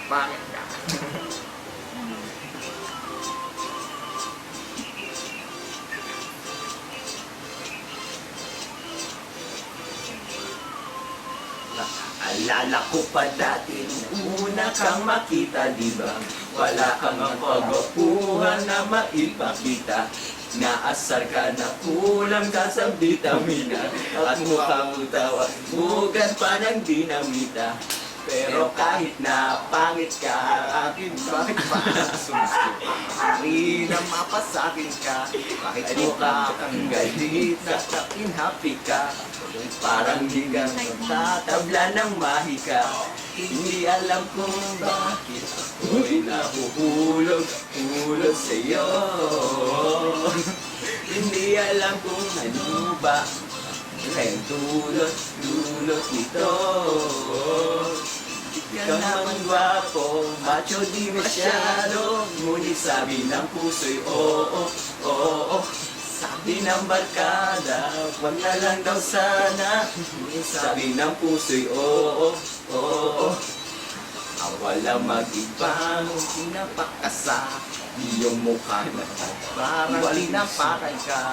Bakit ka? Alala ko pa dati, una kang makita, di ba? Wala kang ang pagwapuhan na maipakita. Naasar ka na kulang ka sa vitamina, at mukha mo tawa, mugan pa ng dinamita. Pero kahit na pangit ka, Akin, bakit ba? Sorry na mapasakin ka. Bakit ay mukha mukha kang kang galit galit na at happy ka. Parang di ka tatabla ng mahika. Hindi alam kung bakit ako'y nahuhulog sa'yo. Hindi alam kung ano ba ang dulot nito. Ikaw naman gwapo, macho di masyado, ngunit sabi ng puso'y oo, oo. Sabi ng barkada, wag na lang daw sana, ngunit sabi ng puso'y oo, oo. Wala mag-ibang pinapakasa, iyong mukha na parang tinapakan ka.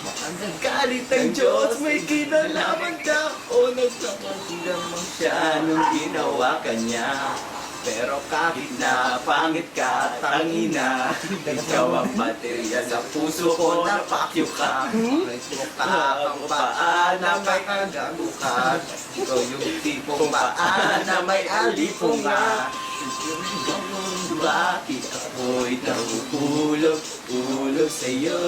ang nagkalit ng Diyos, may kinalaman ka o nagkakalamang siya nung ginawa ka niya. Pero kahit na pangit ka, tangina, ikaw ang material sa puso ko, napakyo ka. May mukha kang paa na may kagagukan. Ikaw yung tipong paa na may alipunga. Bakit ako'y nahuhulog sa'yo?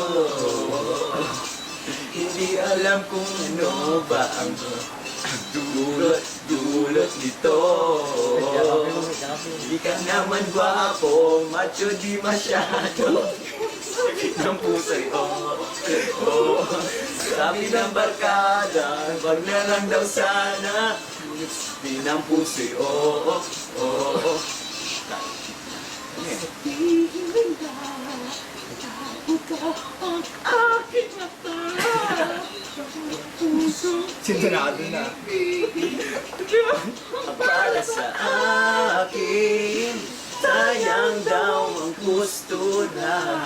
Hindi alam kung ano ba ang dulot nito. Hindi ka naman gwapo, macho di masyado. Ng puso'y oo. Sabi ng barkada, wag na lang daw sana. Di ng puso'y oo, oo. Sintonado na. Para sa akin, sayang daw ang gusto na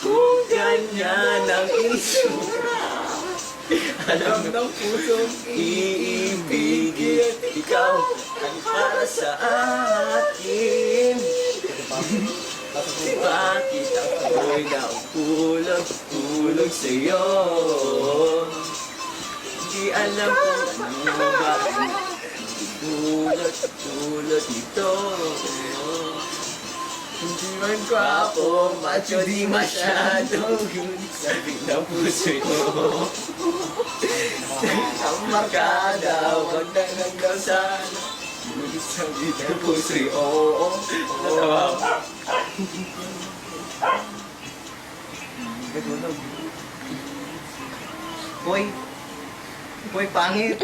kung ganyan ang isura. Alam ng pusong iibigin, ikaw ang para sa akin. Bakit ako'y naupulog sa'yo? Di alam kung ano ba ang dulot nito. Hindi man gwapo, macho di masyado, ngunit sabi ng puso'y oo. Ang markada, wag na lang daw sana, ngunit sabi ng puso'y oo. Boy, pangit.